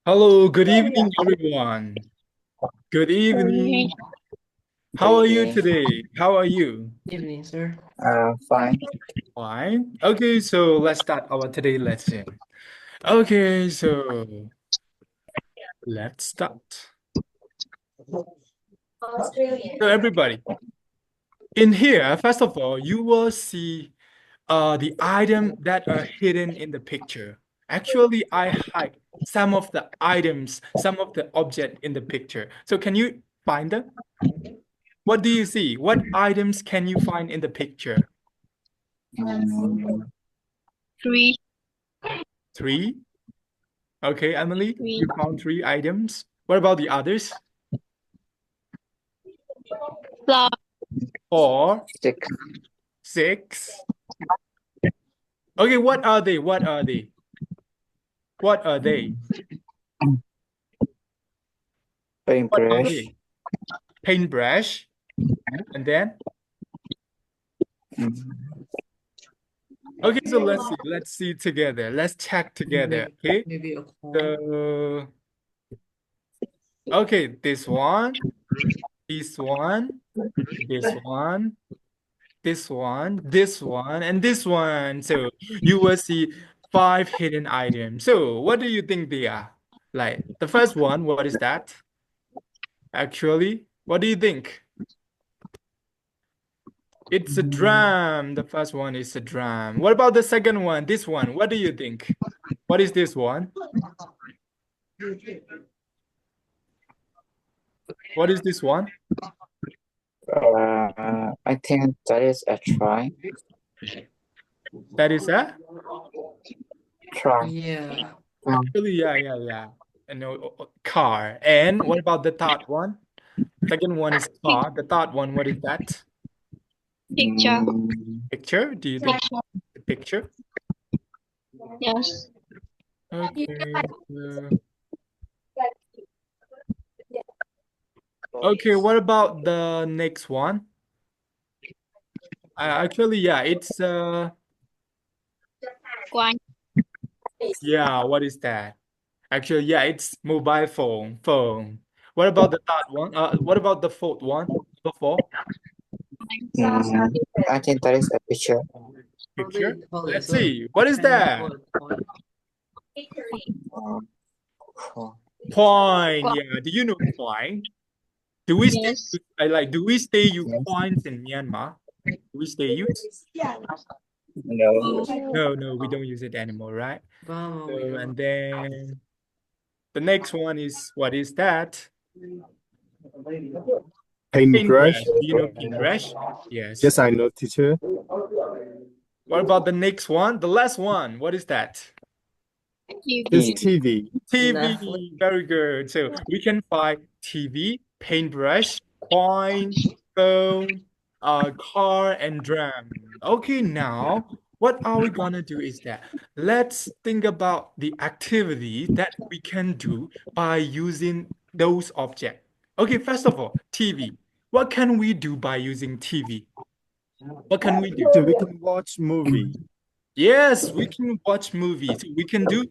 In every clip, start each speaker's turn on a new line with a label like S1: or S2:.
S1: Hello, good evening, everyone. Good evening. How are you
S2: Evening.
S1: today? How are you?
S3: Evening, sir.
S2: Fine.
S1: Fine. Okay, so let's start our today lesson. Okay, so let's start. So everybody, in here, first of all, you will see the item that are hidden in the picture. Actually, I hide some of the items, some of the object in the picture. So can you find them? What do you see? What items can you find in the picture?
S2: Mm,
S4: Three,
S1: Three. Okay, Emily,
S4: three,
S1: you found three items. What about the others?
S4: flower,
S1: Four,
S2: six.
S1: six. Okay, what are they? What are they? What are they? What are
S2: Paintbrush.
S1: they? Paintbrush. And then?
S2: Mm,
S1: Okay, so let's see together. Let's check together. Okay.
S3: Maybe a corn.
S1: So, okay, this one, this one, this one, this one, and this one. So you will see five hidden items. So what do you think they are? Like the first one, what is that? Actually, what do you think? It's a drum. The first one is a drum. What about the second one? This one, what do you think? What is this one? What is this one?
S2: I think that is a try.
S1: That is a
S2: Try.
S3: Yeah.
S1: actually, yeah. And no car. And what about the third one? Second one is car. The third one, what is that?
S4: picture,
S1: Picture? Do you think the picture?
S4: yes,
S1: Okay. Okay, what about the next one? Actually, yeah, it's
S4: one,
S1: yeah, what is that? Actually, yeah, it's mobile phone. Phone. What about the third one? What about the fourth one? The four?
S2: I think that is a picture.
S3: How do
S1: Picture?
S3: you call it,
S1: Let's
S3: sir?
S1: see. What is
S3: Can you
S1: that?
S3: call it corn?
S2: Uh, oh,
S1: Coin.
S4: one,
S1: Yeah. Do you know coin? Do we still
S4: yes,
S1: use, do we still use
S2: yes.
S1: coins in Myanmar? Do we still use?
S2: No.
S1: No, we don't use it anymore, right?
S3: Vamos,
S1: So,
S3: amigo.
S1: and then the next one is what is that?
S5: Paintbrush.
S1: Paintbrush. Do you know paintbrush? Yes.
S5: Yes, I know, teacher.
S1: What about the next one? The last one. What is that?
S5: It's
S4: TV,
S5: TV.
S3: Netflix.
S1: TV. Very good. So we can find TV, paintbrush, coin, phone, car, and drum. Okay, now what are we gonna do is that let's think about the activity that we can do by using those objects. Okay, first of all, TV. What can we do by using TV? What can we do?
S5: Teacher, we can watch movie.
S1: Yes, we can watch movies. We can do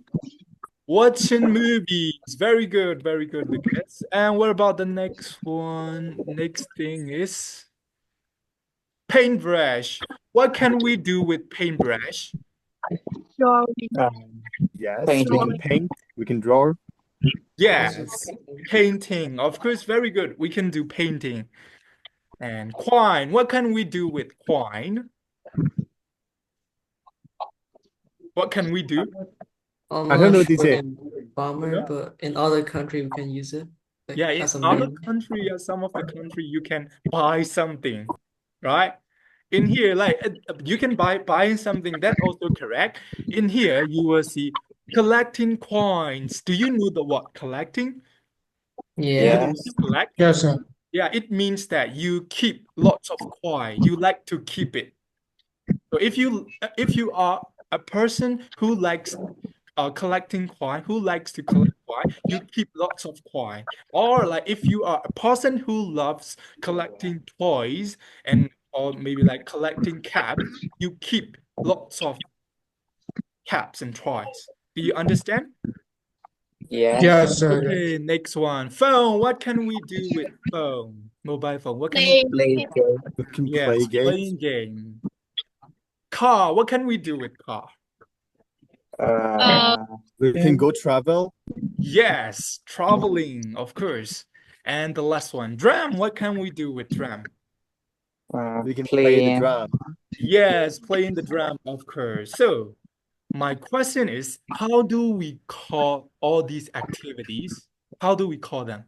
S1: watching movies. Very good, Lucas. And what about the next one? Next thing is paintbrush. What can we do with paintbrush?
S4: drawing,
S5: Yes, we can
S2: Painting.
S5: paint. We can draw.
S3: Also
S1: Yes,
S3: painting.
S1: painting. Of course, very good. We can do painting. And coin. What can we do with coin? What can we do?
S3: I'm
S5: I don't
S3: not
S5: know,
S3: sure
S5: teacher.
S3: in Bomber,
S1: Yeah.
S3: but in other country we can use it like
S1: Yeah, in
S3: as a
S1: other
S3: meme.
S1: country, some of the country, you can buy something, right? In here, like you can buy something. That's also correct. In here, you will see collecting coins. Do you know the word collecting? Do you know
S3: Yeah.
S1: the
S2: Yes.
S1: word collect?
S4: yes, sir,
S1: Yeah, it means that you keep lots of coin. You like to keep it. So if you are a person who likes collecting coin, who likes to collect coin, you keep lots of coin. Or like if you are a person who loves collecting toys and or maybe like collecting caps, you keep lots of caps and toys. Do you understand?
S2: Yes.
S3: Yes, sir.
S1: Okay, next one. Phone. What can we do with phone? Mobile phone. What can we?
S4: Play.
S2: Play game.
S5: We can
S1: Yes,
S5: play games.
S1: playing game. Car. What can we do with car?
S2: Uh,
S5: We can go travel.
S1: Yes, traveling, of course. And the last one. Drum. What can we do with drum?
S5: We can play the
S2: play.
S5: drum.
S1: Yes, playing the drum, of course. So, my question is, how do we call all these activities? How do we call them?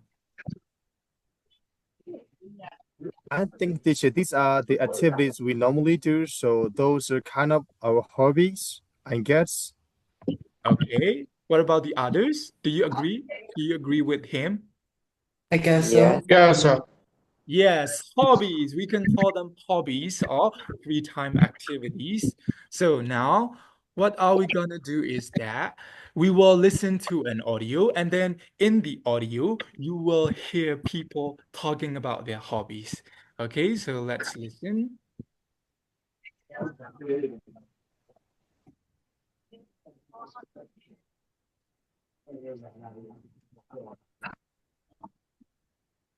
S5: I think, teacher, these are the activities we normally do. So those are kind of our hobbies, I guess.
S1: Okay. What about the others? Do you agree? Do you agree with him?
S3: I guess
S2: Yes.
S3: so. Yes, sir.
S1: Yes, hobbies. We can call them hobbies or free time activities. So now, what are we gonna do is that we will listen to an audio, and then in the audio, you will hear people talking about their hobbies. Okay, so let's listen.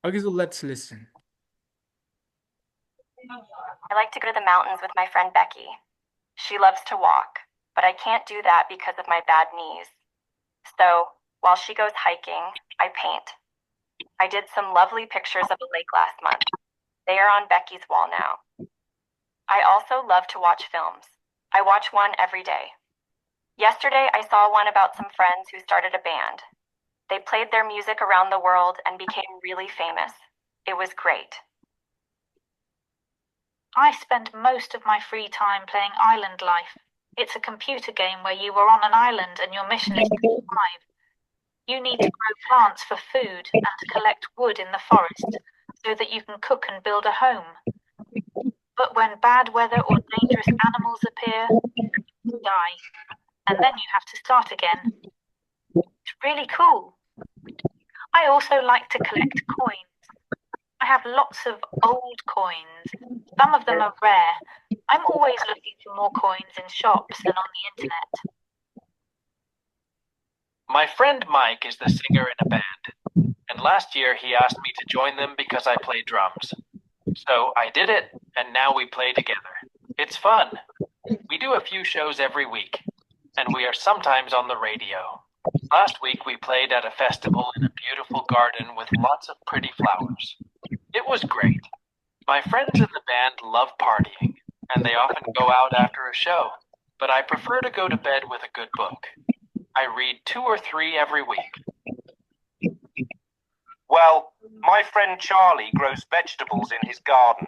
S1: Okay, so let's listen.
S6: I like to go to the mountains with my friend Becky. She loves to walk, but I can't do that because of my bad knees. So, while she goes hiking, I paint. I did some lovely pictures of a lake last month. They are on Becky's wall now. I also love to watch films. I watch one every day. Yesterday, I saw one about some friends who started a band. They played their music around the world and became really famous. It was great.
S7: I spend most of my free time playing Island Life. It's a computer game where you are on an island and your mission is to survive. You need to grow plants for food and to collect wood in the forest so that you can cook and build a home. But when bad weather or dangerous animals appear, you die, and then you have to start again. It's really cool. I also like to collect coins. I have lots of old coins. Some of them are rare. I'm always looking for more coins in shops and on the internet.
S8: My friend Mike is the singer in a band, and last year he asked me to join them because I play drums. So I did it, and now we play together. It's fun. We do a few shows every week, and we are sometimes on the radio. Last week we played at a festival in a beautiful garden with lots of pretty flowers. It was great. My friends in the band love partying, and they often go out after a show, but I prefer to go to bed with a good book. I read 2 or 3 every week.
S9: Well, my friend Charlie grows vegetables in his garden.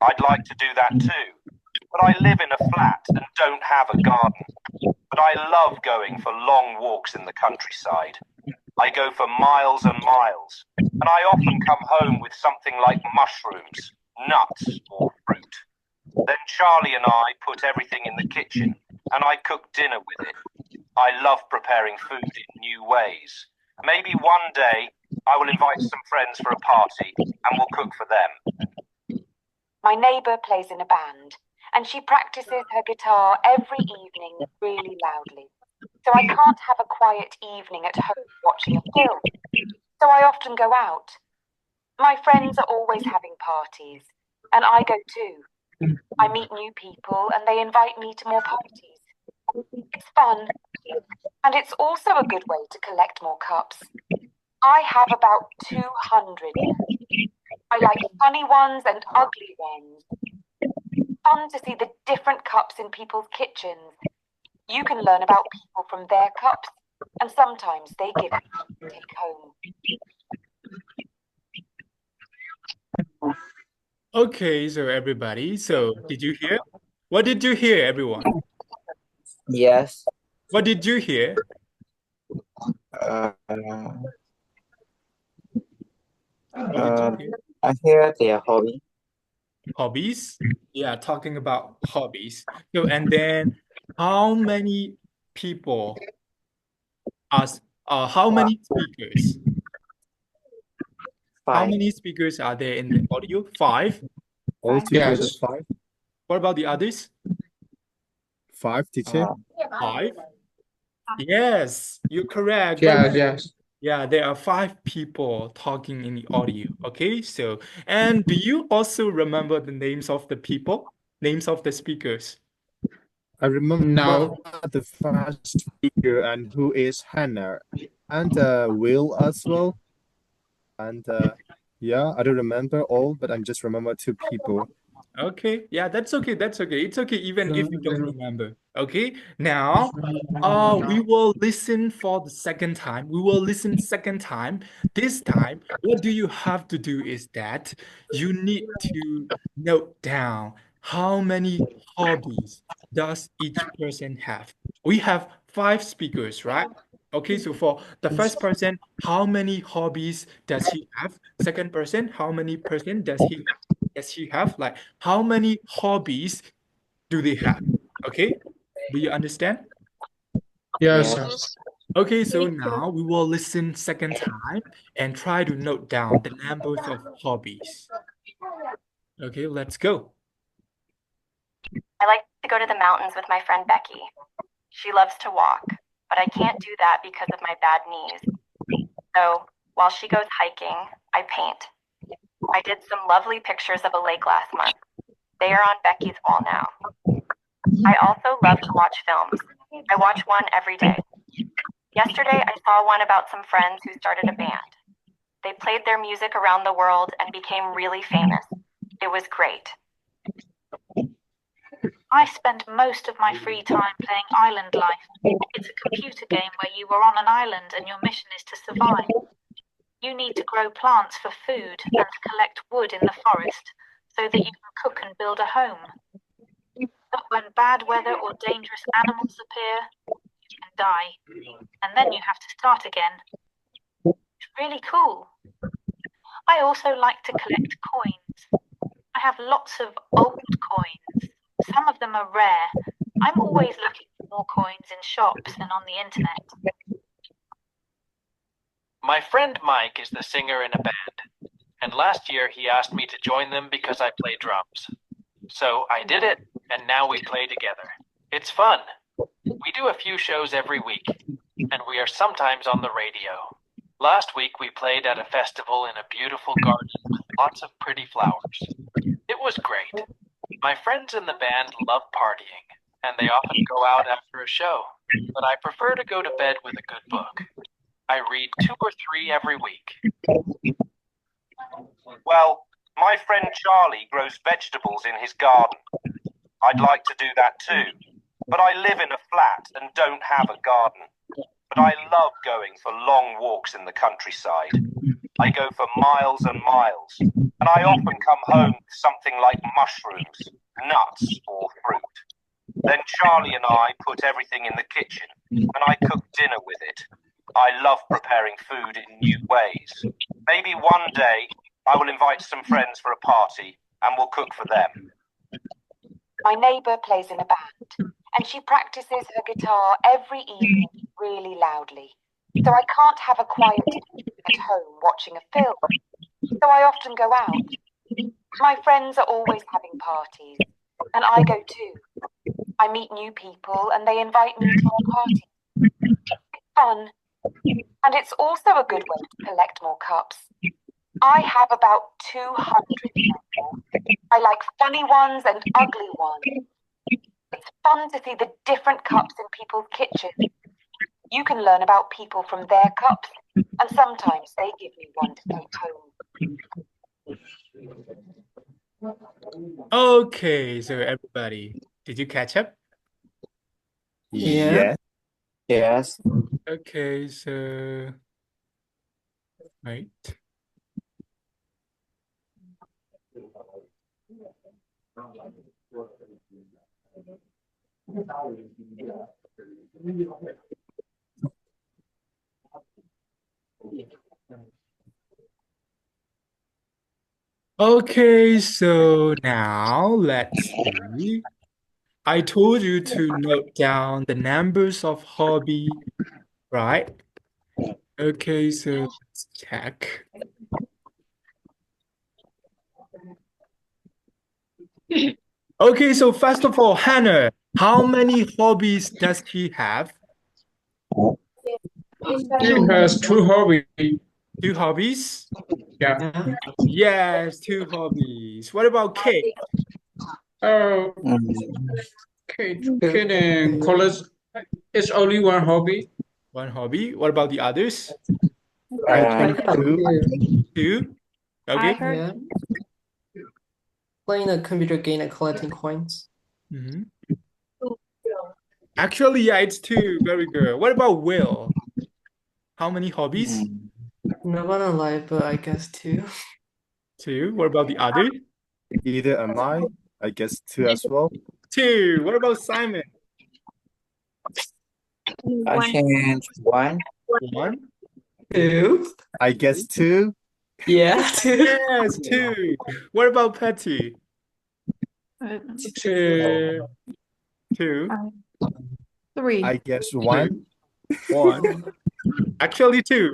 S9: I'd like to do that too, but I live in a flat and don't have a garden. But I love going for long walks in the countryside. I go for miles and miles, and I often come home with something like mushrooms, nuts, or fruit. Then Charlie and I put everything in the kitchen, and I cook dinner with it. I love preparing food in new ways. Maybe one day I will invite some friends for a party, and we'll cook for them.
S10: My neighbour plays in a band, and she practices her guitar every evening really loudly. So I can't have a quiet evening at home watching a film. So I often go out. My friends are always having parties, and I go too. I meet new people, and they invite me to more parties. It's fun, and it's also a good way to collect more cups. I have about 200. I like funny ones and ugly ones. Fun to see the different cups in people's kitchens. You can learn about people from their cups, and sometimes they give you to take home.
S1: Okay, so everybody, so did you hear? What did you hear, everyone?
S2: Yes.
S1: What did you hear?
S2: Uh,
S1: What did you hear?
S2: I hear their hobby.
S1: Hobbies? Yeah, talking about hobbies. So, and then how many people how many speakers? How
S2: 5.
S1: many speakers are there in the audio? 5.
S5: All together,
S3: Yes.
S5: 5.
S1: What about the others?
S5: 5, teacher.
S1: 5. Yes, you're correct.
S3: Yes.
S1: Yeah, there are five people talking in the audio. Okay, so, and do you also remember the names of the people? Names of the speakers?
S5: I remember
S3: No.
S5: the first speaker and who is Hannah and Will as well. And yeah, I don't remember all, but I just remember two people.
S1: Okay, yeah, that's okay. That's okay. It's okay even if you don't remember. Okay, now, we will listen for the second time. We will listen second time. This time, what do you have to do is that you need to note down how many hobbies does each person have. We have five speakers, right? Okay, so for the first person, how many hobbies does he have? Second person, how many person does he have? Like, how many hobbies do they have? Okay, do you understand?
S3: Yes,
S2: Yes.
S3: yes.
S1: Okay, so now we will listen second time and try to note down the numbers of hobbies. Okay, let's go.
S6: I like to go to the mountains with my friend Becky. She loves to walk, but I can't do that because of my bad knees. So while she goes hiking, I paint. I did some lovely pictures of a lake last month. They are on Becky's wall now. I also love to watch films. I watch one every day. Yesterday, I saw one about some friends who started a band. They played their music around the world and became really famous. It was great.
S7: I spend most of my free time playing Island Life. It's a computer game where you are on an island and your mission is to survive. You need to grow plants for food and collect wood in the forest so that you can cook and build a home. But when bad weather or dangerous animals appear, you can die, and then you have to start again. It's really cool. I also like to collect coins. I have lots of old coins. Some of them are rare. I'm always looking for more coins in shops and on the internet.
S8: My friend Mike is the singer in a band, and last year he asked me to join them because I play drums. So I did it, and now we play together. It's fun. We do a few shows every week, and we are sometimes on the radio. Last week we played at a festival in a beautiful garden with lots of pretty flowers. It was great. My friends in the band love partying, and they often go out after a show, but I prefer to go to bed with a good book. I read 2 or 3 every week.
S9: Well, my friend Charlie grows vegetables in his garden. I'd like to do that too, but I live in a flat and don't have a garden. But I love going for long walks in the countryside. I go for miles and miles, and I often come home with something like mushrooms, nuts, or fruit. Then Charlie and I put everything in the kitchen, and I cook dinner with it. I love preparing food in new ways. Maybe one day I will invite some friends for a party, and we'll cook for them.
S10: My neighbour plays in a band, and she practices her guitar every evening really loudly. So I can't have a quiet evening at home watching a film. So I often go out. My friends are always having parties, and I go too. I meet new people, and they invite me to their parties. It's fun, and it's also a good way to collect more cups. I have about 200 now. I like funny ones and ugly ones. It's fun to see the different cups in people's kitchens. You can learn about people from their cups, and sometimes they give me one to take home.
S1: Okay, so everybody, did you catch up?
S3: Yeah.
S2: Yes.
S1: Okay, so wait. Okay, so now let's see. I told you to note down the numbers of hobby, right? Okay, so let's check. Okay, so first of all, Hannah, how many hobbies does he have?
S3: He has two hobbies.
S1: Two hobbies?
S3: Yeah.
S1: Yes, two hobbies. What about Kate?
S3: Oh,
S2: Mm,
S3: Kid in college is only one hobby.
S1: One hobby. What about the others?
S5: I
S2: uh,
S5: think two.
S1: Two?
S6: I
S1: Okay.
S6: heard
S11: Playing a computer game and collecting coins.
S1: Mhm. Actually, yeah, it's two. Very good. What about Will? How many hobbies?
S2: mm,
S11: Not gonna lie, but I guess two.
S1: Two. What about the other?
S5: Either am I. I guess two as well.
S1: Two. What about Simon?
S2: I
S4: One.
S2: think one.
S1: One.
S11: Two?
S5: I guess two.
S11: Yeah, two.
S1: Yes, two. What about Patty?
S3: Two.
S1: Two.
S6: three.
S5: I guess one.
S1: One. Actually, two.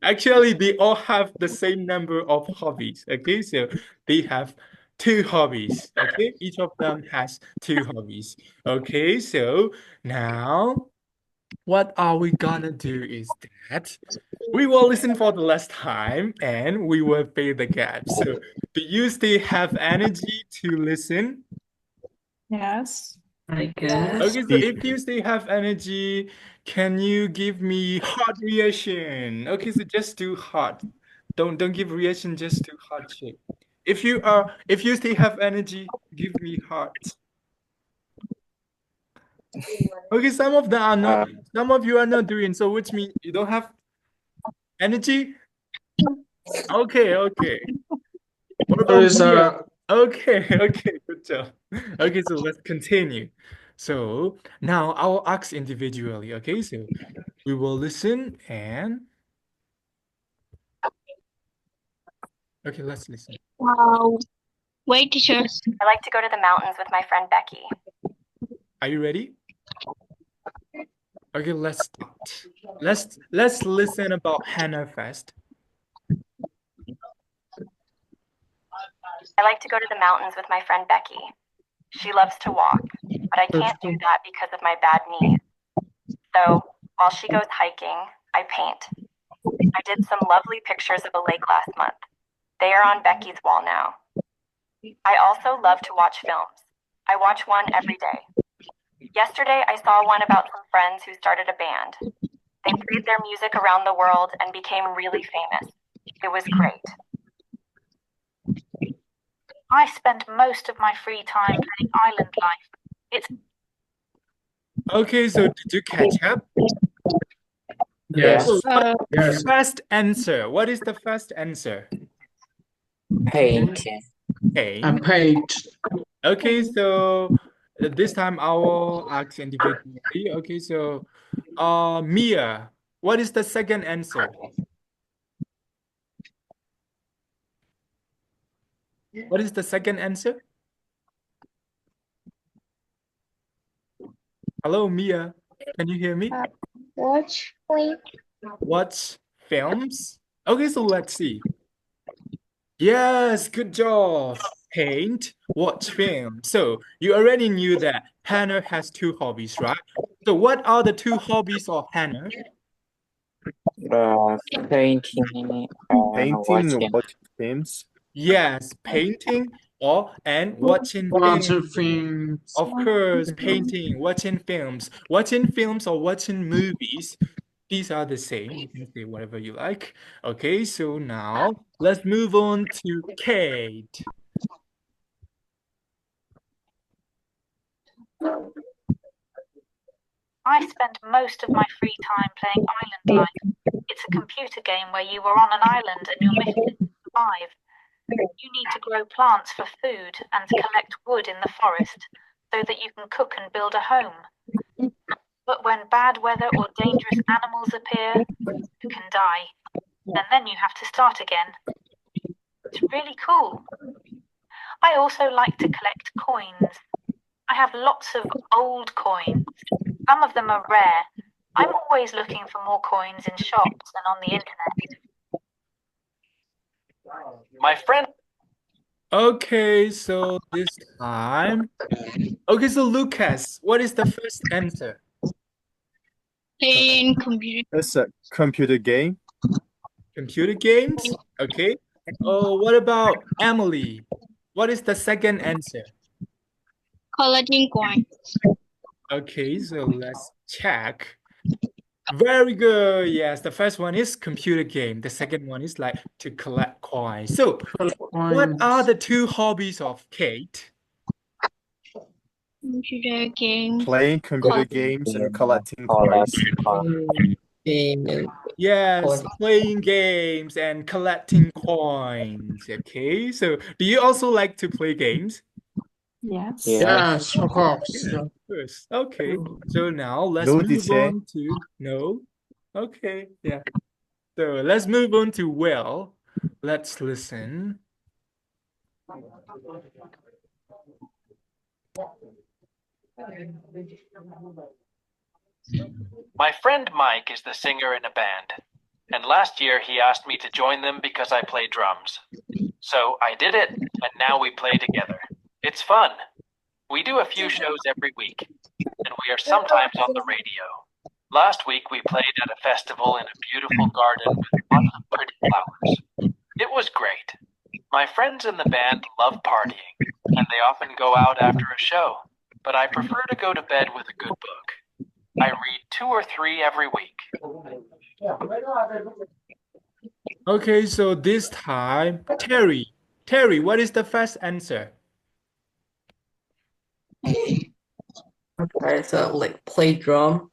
S1: Actually, they all have the same number of hobbies. Okay, so they have two hobbies. Okay, each of them has two hobbies. Okay, so now what are we gonna do is that we will listen for the last time and we will fill the gap. So, do you still have energy to listen?
S6: Yes.
S11: I guess.
S1: Okay, so if you still have energy, can you give me heart reaction? Okay, so just do heart. Don't give reaction, just do heart shape. If you still have energy, give me heart. Okay, some of them are not, some of you are not doing, so which means you don't have energy? Okay, okay. What
S3: There
S1: about
S3: is
S1: Mia? Okay, okay, good job. Okay, so let's continue. So now I'll ask individually, okay? So we will listen and okay, let's listen.
S4: Wow. Wait, teachers.
S6: I like to go to the mountains with my friend Becky.
S1: Are you ready? Okay, let's start. Let's listen about Hannah first.
S6: I like to go to the mountains with my friend Becky. She loves to walk, but I can't do that because of my bad knees. So while she goes hiking, I paint. I did some lovely pictures of a lake last month. They are on Becky's wall now. I also love to watch films. I watch one every day. Yesterday, I saw one about some friends who started a band. They played their music around the world and became really famous. It was great.
S7: I spend most of my free time playing Island Life. It's
S1: Okay, so did you catch up?
S3: yes.
S1: So what
S3: Yes.
S1: first answer? What is the first answer?
S2: painting.
S1: Paint.
S3: I paint.
S1: Okay, so this time I will ask individually. Okay, so Mia, what is the second answer? What is the second answer? Hello, Mia. Can you hear me?
S4: Watch, please.
S1: Watch films. Okay, so let's see. Yes, good job. Paint, watch film. So you already knew that Hannah has two hobbies, right? So what are the two hobbies of Hannah?
S2: Painting.
S5: Painting
S2: Watching.
S5: and watching films.
S1: Yes, painting or and watching
S3: Watching
S1: films.
S3: films.
S1: Of course, painting, watching films. Watching films or watching movies, these are the same. You can say whatever you like. Okay, so now let's move on to Kate.
S7: I spend most of my free time playing Island Life. It's a computer game where you are on an island and your mission is to survive. You need to grow plants for food and collect wood in the forest so that you can cook and build a home. But when bad weather or dangerous animals appear, you can die. And then you have to start again. It's really cool. I also like to collect coins. I have lots of old coins. Some of them are rare. I'm always looking for more coins in shops and on the internet.
S8: My friend
S1: Okay, so this time. Okay, so Lucas, what is the first answer?
S4: Playing computer.
S5: It's a computer game.
S1: Computer games. Okay. Oh, what about Emily? What is the second answer?
S4: Collecting coins.
S1: Okay, so let's check. Very good. Yes, the first one is computer game. The second one is like to collect coins. So, what are the two hobbies of Kate?
S4: Computer game.
S5: Playing computer games and collecting coins.
S1: Yes, playing games and collecting coins. Okay, so do you also like to play games?
S11: Yes.
S3: Yes, of course.
S1: Yeah, of course. Okay, so now let's
S5: No,
S1: move
S5: teacher.
S1: on to no. Okay, yeah. So let's move on to Will. Let's listen.
S8: My friend Mike is the singer in a band, and last year he asked me to join them because I play drums. So I did it, and now we play together. It's fun. We do a few shows every week, and we are sometimes on the radio. Last week we played at a festival in a beautiful garden with lots of pretty flowers. It was great. My friends in the band love partying, and they often go out after a show, but I prefer to go to bed with a good book. I read 2 or 3 every week.
S1: Okay, so this time, Terry. Terry, what is the first answer?
S11: Okay, so like play drum.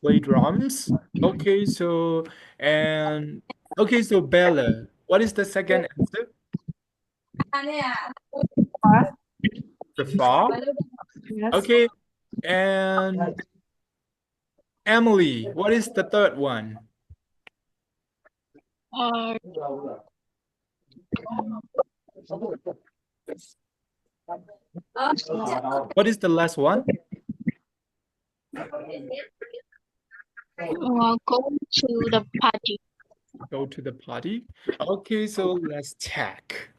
S1: Play drums. Okay, so Bella, what is the second answer? The far.
S11: Yes.
S1: Okay, and Emily, what is the third one? What is the last one?
S4: Go to the party.
S1: Go to the party. Okay, so let's check.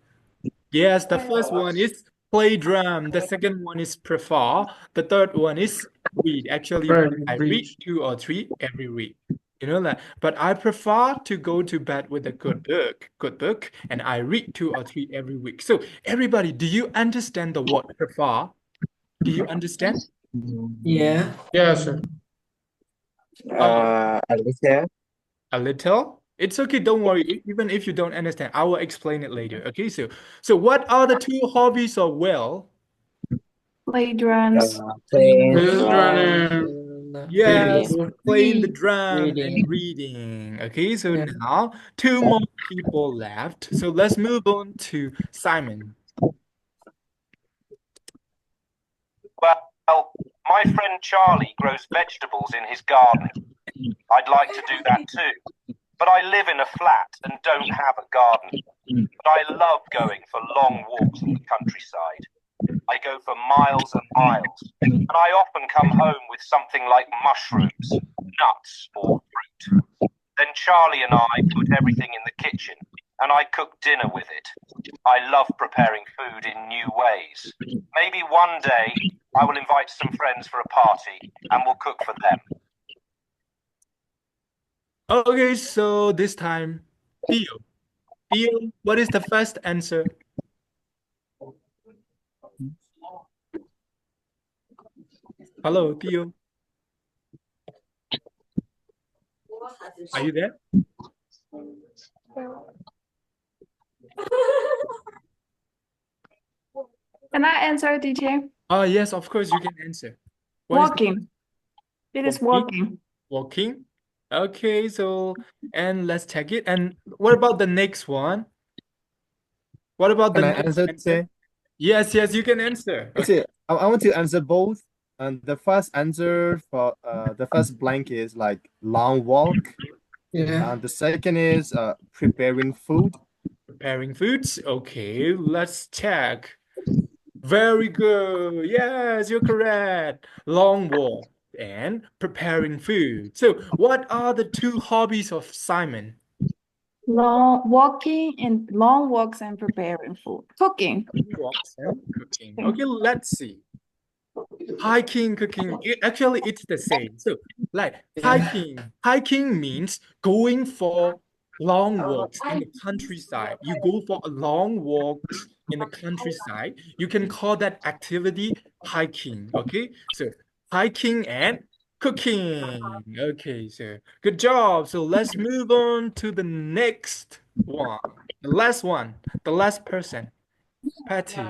S1: Yes, the first one is play drum. The second one is prefer. The third one is read. Actually, I read 2 or 3 every week. You know that. But I prefer to go to bed with a good book, and I read 2 or 3 every week. So everybody, do you understand the word prefer? Do you understand?
S11: Yeah.
S3: Yes, sir.
S2: A little.
S1: A little? It's okay, don't worry. Even if you don't understand, I will explain it later. Okay, so what are the two hobbies of Will?
S11: Play drums.
S2: Playing
S3: Children.
S1: Yes, playing the
S11: Read.
S1: drum and reading. Okay, so now 2 more people left. So let's move on to Simon.
S9: Well, my friend Charlie grows vegetables in his garden. I'd like to do that too, but I live in a flat and don't have a garden. But I love going for long walks in the countryside. I go for miles and miles, and I often come home with something like mushrooms, nuts, or fruit. Then Charlie and I put everything in the kitchen, and I cook dinner with it. I love preparing food in new ways. Maybe one day I will invite some friends for a party, and we'll cook for them.
S1: Okay, so this time, Theo. Theo, what is the first answer? Hello, Theo. Are you there?
S12: Can I answer, DJ?
S1: Oh, yes, of course you can answer. What is
S12: Walking. It is walking.
S1: walking? Okay, so and let's check it. And what about the next one? What about the
S5: Can I
S1: next
S5: answer
S1: answer?
S5: today?
S1: Yes, you can answer.
S5: Actually, I want to answer both. And the first answer for the first blank is like long walk.
S11: Yeah.
S5: And the second is preparing food.
S1: Preparing foods. Okay, let's check. Very good. Yes, you're correct. Long walk and preparing food. So, what are the two hobbies of Simon?
S12: Long walks and preparing food. Cooking.
S1: Walks and cooking. Okay, let's see. Hiking, cooking. Actually, it's the same. So, like hiking means going for long walks in the countryside. You go for a long walks in the countryside. You can call that activity hiking. Okay, so hiking and cooking. Okay, so good job. So let's move on to the next one. The last person, Patty.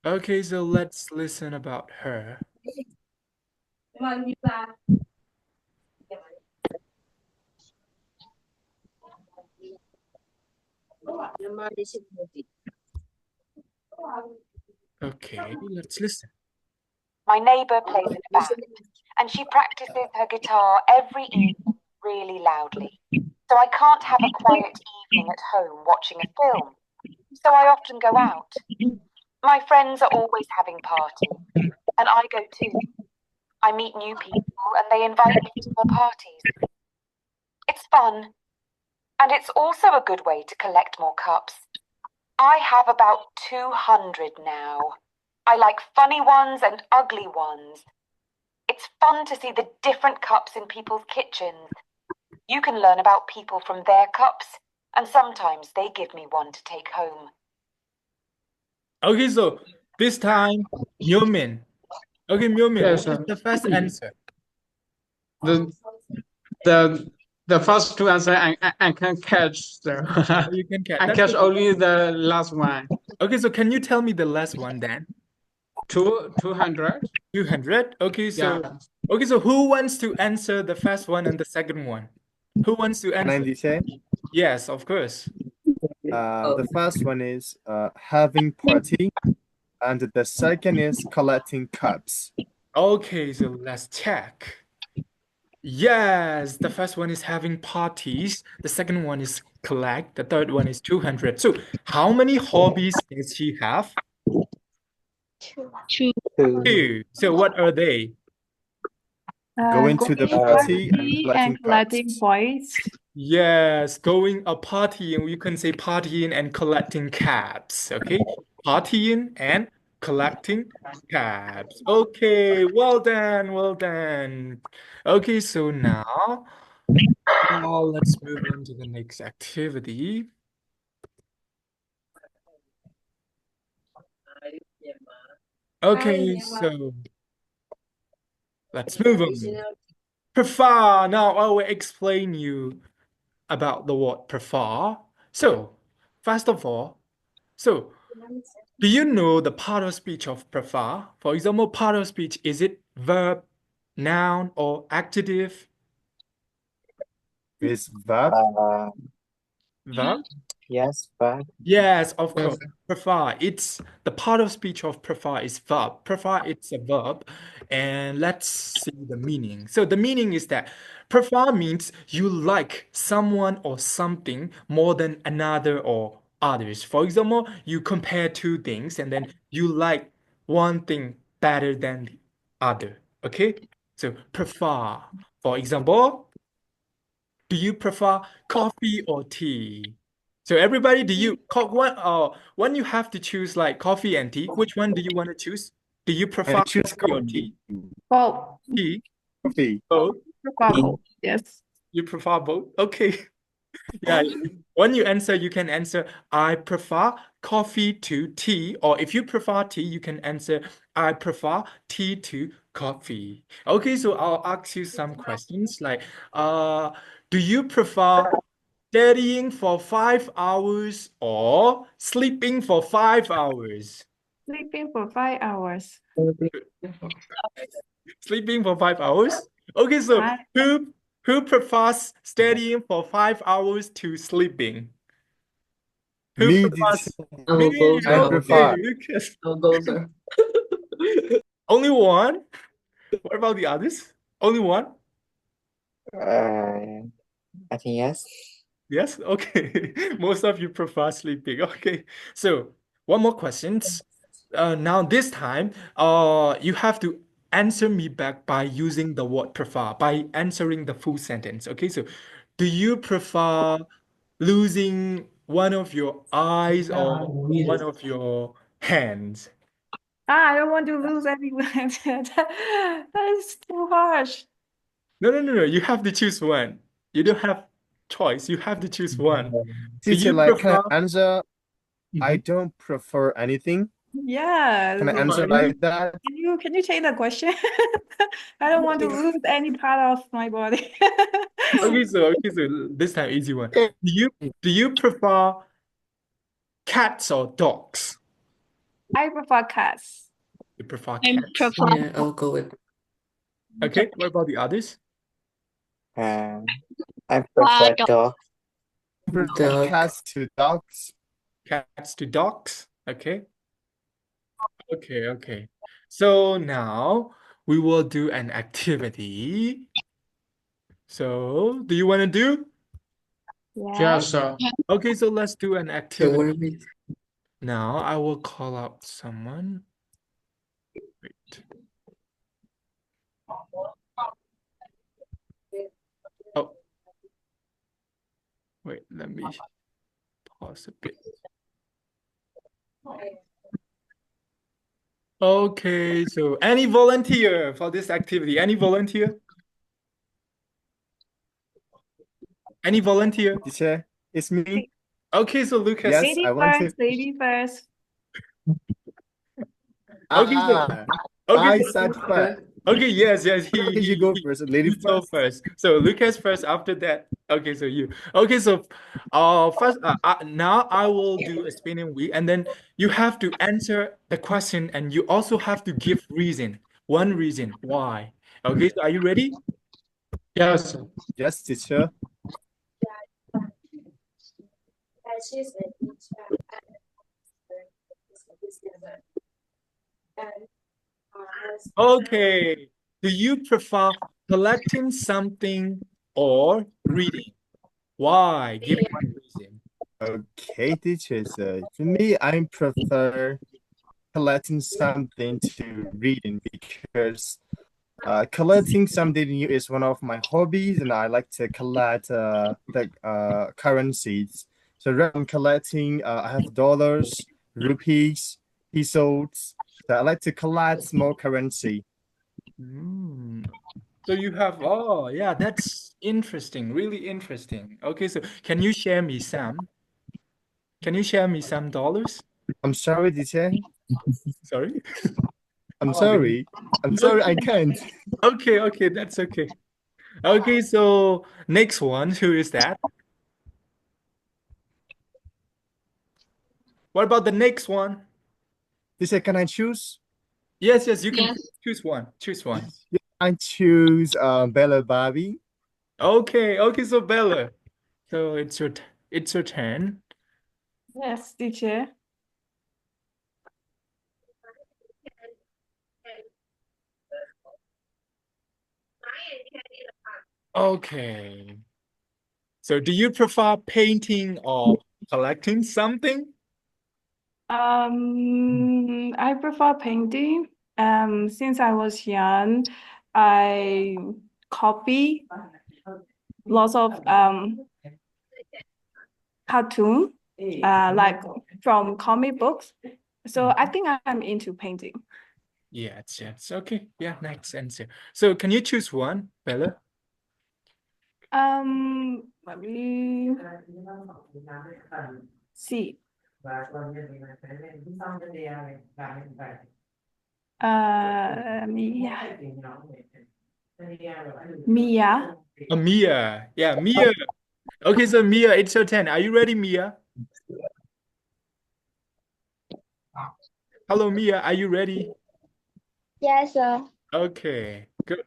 S1: Okay, so let's listen about her. Okay, let's listen.
S10: My neighbour plays in a band, and she practices her guitar every evening really loudly. So I can't have a quiet evening at home watching a film. So I often go out. My friends are always having parties, and I go too. I meet new people, and they invite me to their parties. It's fun, and it's also a good way to collect more cups. I have about 200 now. I like funny ones and ugly ones. It's fun to see the different cups in people's kitchens. You can learn about people from their cups, and sometimes they give me one to take home.
S1: Okay, so this time, Myomin. Okay, Myomin,
S3: Yes,
S1: what is the first answer?
S3: the the first two answer I can catch
S1: Oh, you can catch.
S3: I
S1: That's
S3: catch
S1: okay.
S3: only the last one.
S1: Okay, so can you tell me the last one then?
S3: 200.
S1: 200. Okay,
S3: Yeah.
S1: so who wants to answer the first one and the second one? Who wants to
S5: Can I
S1: answer?
S5: say?
S1: Yes, of course.
S5: The first one is having party, and the second is collecting cups.
S1: Okay, so let's check. Yes, the first one is having parties. The second one is collect. The third one is 200. So how many hobbies does she have?
S4: Two.
S1: Two. So what are they?
S5: Going to the party and
S12: Party
S5: collecting
S12: and collecting
S5: cups.
S12: points.
S1: Yes, going a party, and we can say partying and collecting cabs. Okay, partying and collecting cabs. Okay, well done, well done. Okay, so now let's move on to the next activity. Okay, so let's move on. Prefer. Now I will explain you about the word prefer. So, first of all, so do you know the part of speech of prefer? For example, part of speech, is it verb, noun, or adjective?
S5: Is verb.
S1: Verb?
S2: Yes, but
S1: Yes, of
S3: Yes.
S1: course. Prefer. It's the part of speech of prefer is verb. Prefer, it's a verb. And let's see the meaning. So the meaning is that prefer means you like someone or something more than another or others. For example, you compare two things and then you like one thing better than the other. Okay? So prefer. For example, do you prefer coffee or tea? So everybody, do you when you have to choose like coffee and tea, which one do you want to choose? Do you
S5: I
S1: prefer
S5: choose
S1: coffee or tea?
S12: Well,
S1: Tea,
S5: coffee.
S1: both.
S12: bubble. Yes.
S1: You prefer both? Okay. Yeah. When you answer, you can answer I prefer coffee to tea, or if you prefer tea, you can answer I prefer tea to coffee. Okay, so I'll ask you some questions like uh do you prefer studying for 5 hours or sleeping for 5 hours?
S12: Sleeping for 5 hours.
S1: Sleeping for 5 hours? Okay, so
S12: I
S1: who prefers studying for 5 hours to sleeping? Who
S5: Me,
S1: prefers
S11: I
S1: me?
S11: will go,
S5: I
S11: sir.
S1: Okay,
S5: prefer.
S1: Lucas.
S11: I'll go, sir.
S1: Only one? What about the others? Only one?
S2: I think yes.
S1: Yes? Okay. Most of you prefer sleeping. Okay. So one more questions. Now this time, you have to answer me back by using the word prefer, by answering the full sentence. Okay, so do you prefer losing one of your eyes or one of your hands?
S12: I don't want to lose anyone. That is too harsh.
S1: No. You have to choose one. You don't have choice. You have to choose one. Do
S5: Teacher,
S1: you
S5: like, can
S1: prefer?
S5: I answer? I
S1: Mhm.
S5: don't prefer anything.
S12: Yes.
S5: Can I answer
S1: Fine.
S5: like that?
S12: Can you change the question? I don't want to lose any part of my body.
S1: Okay, so this time easy one. Do you prefer cats or dogs?
S12: I prefer cats.
S1: You prefer
S4: I
S1: cats.
S4: prefer
S11: Yeah, I'll go with
S1: Okay, what about the others?
S2: I prefer
S4: dog.
S2: dog.
S5: From
S11: dog.
S5: cats to dogs.
S1: Cats to dogs. Okay. So now we will do an activity. So, do you want to do?
S3: Yes,
S12: Yes.
S1: Okay, so let's do an
S11: So
S1: activity.
S11: what are we?
S1: Now I will call up someone. Wait. Oh, wait, let me pause a bit. Okay, so any volunteer for this activity? Any volunteer? Any volunteer?
S5: Teacher, it's me.
S1: Okay, so Lucas.
S5: Yes,
S12: Lady
S5: I want to.
S12: first, lady first.
S1: Okay, so
S5: I
S1: okay,
S5: said
S1: so
S5: first.
S1: okay, yes,
S5: Why did you go first? Lady
S1: he go
S5: first.
S1: first. So Lucas first. After that, okay, so you. Okay, so first, now I will do a spinning wheel, and then you have to answer the question, and you also have to give one reason why. Okay, so are you ready?
S3: yes.
S5: Yes, teacher.
S1: Okay. Do you prefer collecting something or reading? Why? Give one reason.
S5: Okay, teacher. So for me, I prefer collecting something to reading because collecting something new is one of my hobbies, and I like to collect the currencies. So rather than collecting, I have dollars, rupees, pesos. So I like to collect more currency.
S1: Mm. So you have, oh, yeah, that's interesting, really interesting. Okay, so can you share me some? Can you share me some dollars?
S5: I'm sorry, teacher.
S1: Sorry?
S5: I'm sorry. I'm sorry, I can't.
S1: Okay, that's okay. Okay, so next one, who is that? What about the next one?
S5: Teacher, can I choose?
S1: Yes, you can
S4: Yes.
S1: choose one. Choose one.
S5: I choose Bella Barbie.
S1: Okay, so Bella. So it's your turn.
S12: Yes, teacher.
S1: Okay. So do you prefer painting or collecting something?
S12: I prefer painting. Since I was young, I copy lots of cartoon, like from comic books. So I think I'm into painting.
S1: Yes. Okay. Yeah, next answer. So can you choose one, Bella?
S12: Let me see. Mia. Mia.
S1: Mia. Yeah, Mia. Okay, so Mia, it's your turn. Are you ready, Mia? Hello, Mia. Are you ready?
S4: Yes, sir.
S1: Okay, good.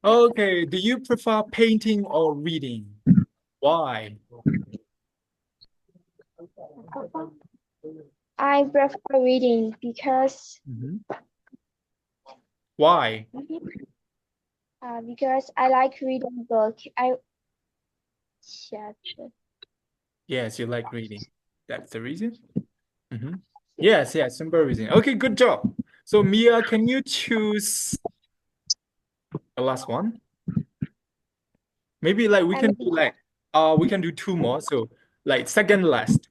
S1: Okay, do you prefer painting or reading? Why?
S4: I prefer reading because
S1: Why?
S4: because I like reading book.
S1: Yes, you like reading. That's the reason? Yes, simple reason. Okay, good job. So Mia, can you choose the last one? Maybe like we can do like we can do two more. So like second last.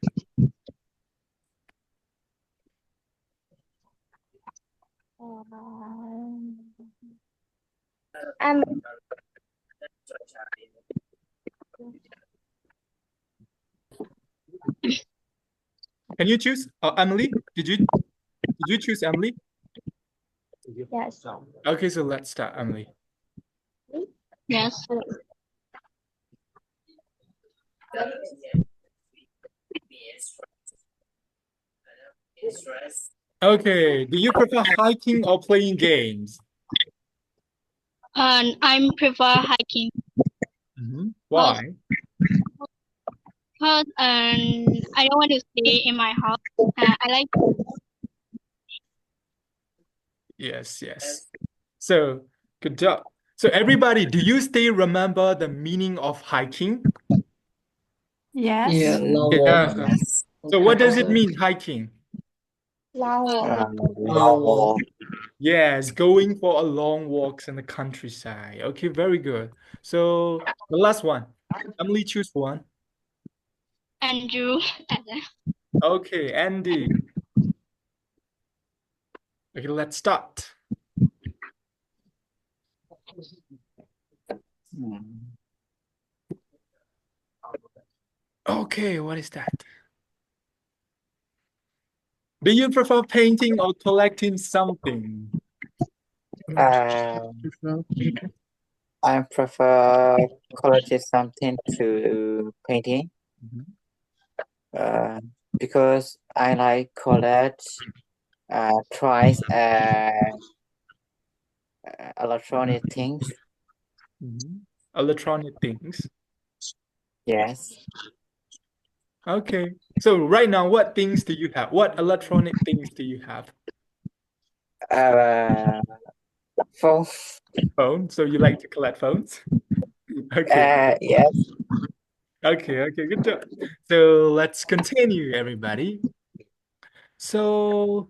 S4: I'm
S1: Can you choose? Emily, did you choose Emily?
S4: yes.
S1: Okay, so let's start, Emily.
S13: Yes.
S1: Okay, do you prefer hiking or playing games?
S13: I prefer hiking
S1: Why?
S13: because I don't want to stay in my house. I like
S1: Yes, yes. So good job. So everybody, do you still remember the meaning of hiking?
S11: Yes.
S3: Yeah, long
S1: Yeah.
S3: walk.
S5: Yes.
S1: So what does it mean, hiking?
S4: Long walk.
S3: Long walk.
S1: Yes, going for a long walks in the countryside. Okay, very good. So the last one. Emily, choose one.
S13: Andrew.
S1: Okay, Andy. Okay, let's start. Okay, what is that? Do you prefer painting or collecting something?
S2: I prefer collecting something to painting. Because I like collect toys and electronic things.
S1: Electronic things.
S2: Yes.
S1: Okay. So right now, what things do you have? What electronic things do you have?
S2: Phone.
S1: Phone. So you like to collect phones? Okay.
S2: Yes.
S1: Okay, good job. So let's continue, everybody. So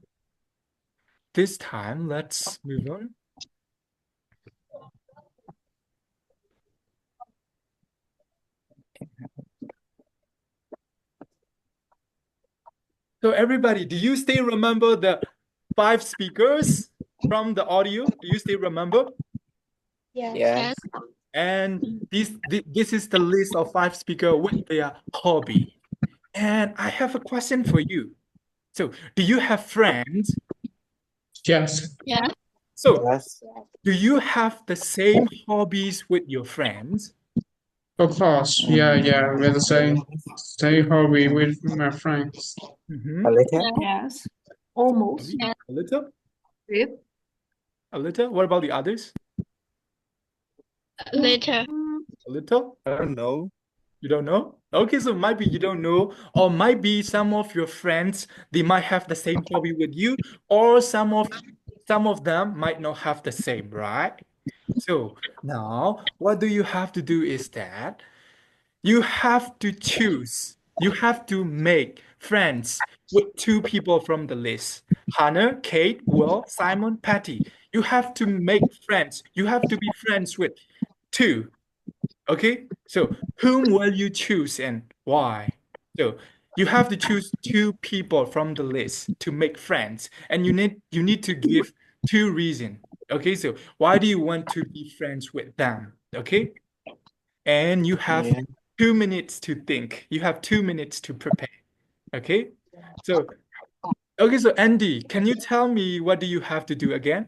S1: this time, let's move on. So everybody, do you still remember the 5 speakers from the audio? Do you still remember?
S4: Yes.
S2: Yes.
S1: And this is the list of 5 speakers with their hobby. And I have a question for you. So, do you have friends?
S3: Yes.
S13: Yeah.
S1: So,
S2: Yes.
S1: do you have the same hobbies with your friends?
S3: Of course. Yeah, we're the same hobby with my friends.
S2: A little.
S11: Yes. Almost.
S1: A little?
S11: Bit.
S1: A little? What about the others?
S13: Later.
S1: A little?
S5: I don't know.
S1: You don't know? Okay, so might be you don't know, or might be some of your friends, they might have the same hobby with you, or some of them might not have the same, right? So now what do you have to do is that you have to choose. You have to make friends with 2 people from the list. Hannah, Kate, Will, Simon, Patty. You have to make friends. You have to be friends with 2. Okay? So whom will you choose and why? So you have to choose 2 people from the list to make friends, and you need to give 2 reasons. Okay, so why do you want to be friends with them? Okay? And you have
S2: Yeah.
S1: 2 minutes to think. You have 2 minutes to prepare. Okay? So okay, so Andy, can you tell me what do you have to do again?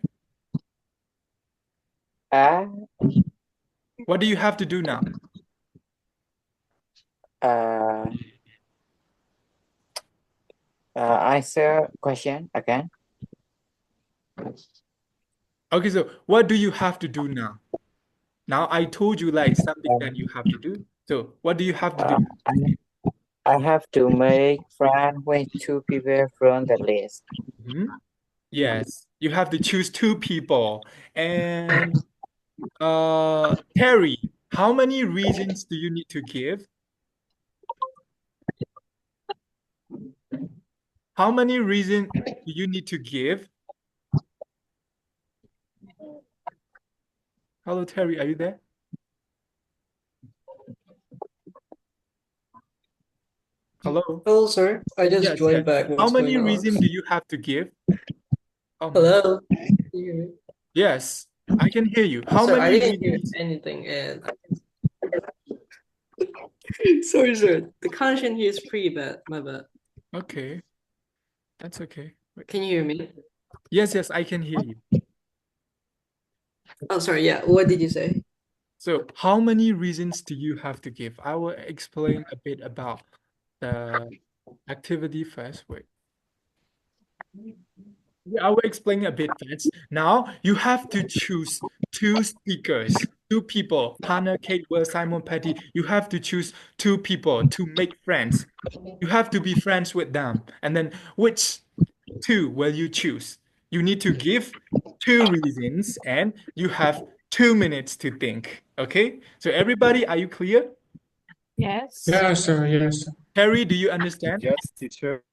S2: Uh,
S1: What do you have to do now?
S2: uh, answer question again.
S1: Okay, so what do you have to do now? Now I told you like something that you have to do. So what do you have to do?
S2: I have to make friend with 2 people from the list.
S1: Yes, you have to choose 2 people. And Terry, how many reasons do you need to give? How many reasons do you need to give? Hello, Terry, are you there? Hello?
S14: Hello, sir. I just
S1: Yes, yes.
S14: joined back.
S1: How
S14: What's
S1: many
S14: going on?
S1: reasons do you have to give? Oh my.
S14: Hello? Can you hear
S1: Yes, I can hear you.
S14: me?
S1: How
S14: Sir, I
S1: many
S14: didn't hear
S1: reasons?
S14: anything, and sorry, sir. The connection here is pretty bad. My bad.
S1: Okay, that's okay. Wait.
S14: Can you hear me?
S1: Yes, yes, I can hear you.
S14: Oh, sorry. Yeah. What did you say?
S1: So, how many reasons do you have to give? I will explain a bit about the activity first. Wait. Yeah, I will explain a bit first. Now, you have to choose two speakers, two people, Hannah, Kate, Will, Simon, Patty. You have to choose two people to make friends. You have to be friends with them. And then, which two will you choose? You need to give two reasons, and you have 2 minutes to think. Okay? So, everybody, are you clear?
S12: Yes.
S3: Yes, sir. Yes.
S1: Harry, do you understand?
S5: Yes, teacher.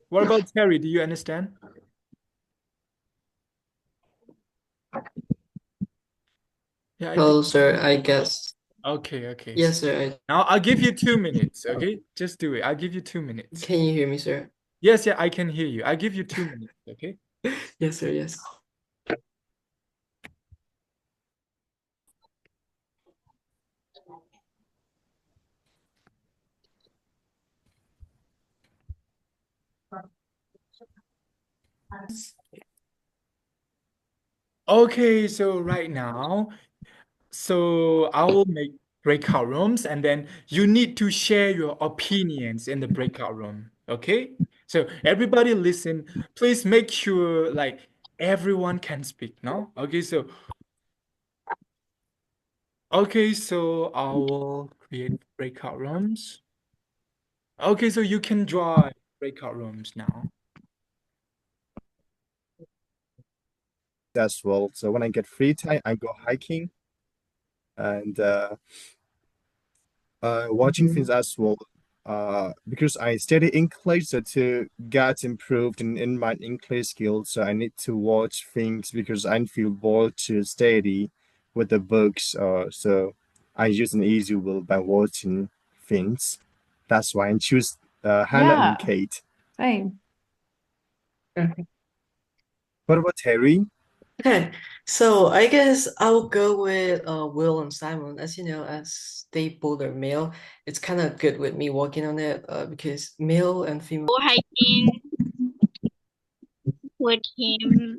S1: What about Terry? Do you understand? Yeah, I think.
S14: Hello, sir. I guess.
S1: Okay, okay.
S14: Yes, sir.
S1: Now I'll give you 2 minutes, okay? Just do it. I'll give you 2 minutes.
S14: Can you hear me, sir?
S1: Yes, yeah, I can hear you. I'll give you 2 minutes, okay?
S14: Yes, sir. Yes.
S1: Okay, so right now, so I will make breakout rooms and then you need to share your opinions in the breakout room, okay? So everybody listen. Please make sure like everyone can speak, no? Okay, so I will create breakout rooms. Okay, so you can draw breakout rooms now.
S5: As well. So when I get free time, I go hiking and watching things as well. Because I study English, so to get improved in my English skills, so I need to watch things because I feel bored to study with the books. So I use an easy will by watching things. That's why I choose Hannah and
S12: Yeah,
S5: Kate.
S12: same.
S5: What about Terry?
S14: Okay, so I guess I'll go with Will and Simon. As you know, as they both are male, it's kind of good with me working on it because male and female.
S13: Go hiking with him,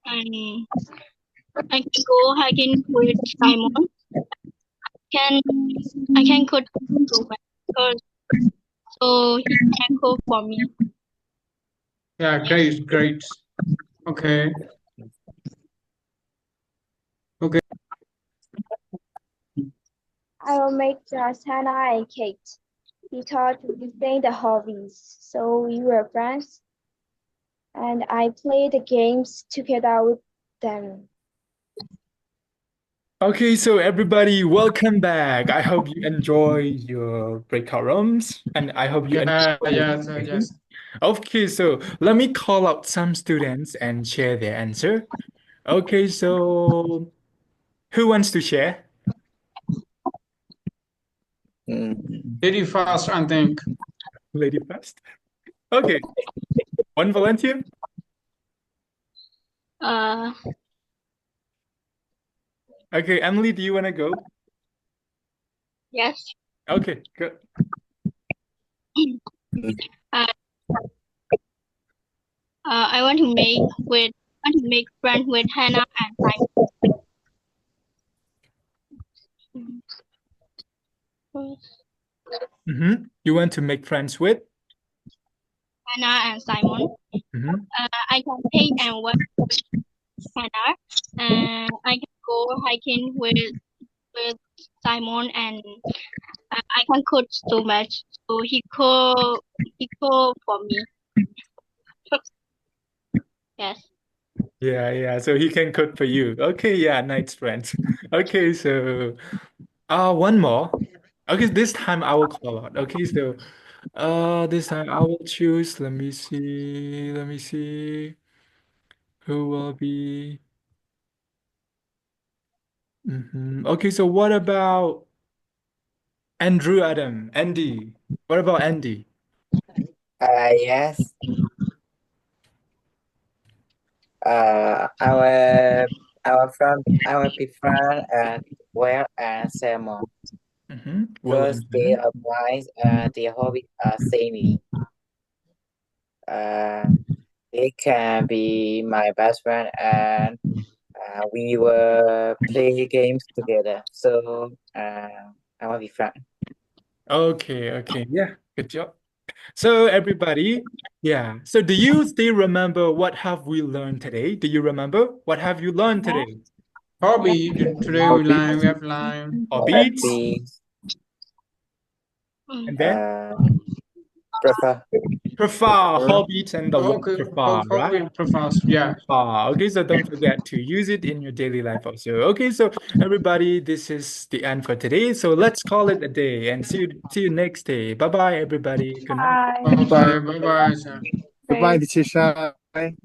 S13: and I can go hiking with Simon. Can I can cook too because so he can cook for me.
S3: Yeah, great, great. Okay. Okay.
S4: I will make just Hannah and Kate because we think the hobbies. So we were friends and I play the games together with them.
S1: Okay, so everybody, welcome back. I hope you enjoy your breakout rooms and I hope you enjoy.
S3: Yeah, yes, yes.
S1: Okay, so let me call out some students and share their answer. Okay, so who wants to share?
S3: Very fast, I think.
S1: Lady first. Okay, one volunteer.
S13: Uh,
S1: Okay, Emily, do you want to go?
S13: yes.
S1: Okay, good.
S13: Uh, I want to make friends with Hannah and Simon.
S1: You want to make friends with?
S13: Hannah and Simon.
S1: Mhm.
S13: I can paint and work with Hannah, and I can go hiking with Simon, and I can cook so much. So he cook for me. Yes.
S1: Yeah, yeah. So he can cook for you. Okay, yeah, nice friends. Okay, so one more. Okay, this time I will call out. Okay, so this time I will choose. Let me see. Let me see. Who will be? Okay, so what about Andrew, Adam, Andy. What about Andy?
S2: Yes. Our prefer well and salmon
S1: Will
S2: because
S1: and
S2: they
S1: Simon.
S2: are nice and their hobbies are samey. Uh, they can be my best friend and we will play games together. So I want to be friend.
S1: Okay, okay. Yeah, good job. So everybody, yeah. So do you still remember what have we learned today? Do you remember what have you learned today?
S3: Hobby. Today we
S2: Hobby,
S3: learn. We have learned.
S1: Hobbies,
S2: hobby,
S1: and then
S2: prefer.
S1: prefer, hobbies, and the word
S3: Okay.
S1: prefer, right?
S3: Hobby profiles. Yeah.
S1: Okay, so don't forget to use it in your daily life also. Okay, so everybody, this is the end for today. So let's call it a day and see you next day. Bye bye, everybody. Good night.
S12: Bye.
S3: Okay.
S2: Bye.
S3: Bye bye.
S5: Goodbye, teacher Shai.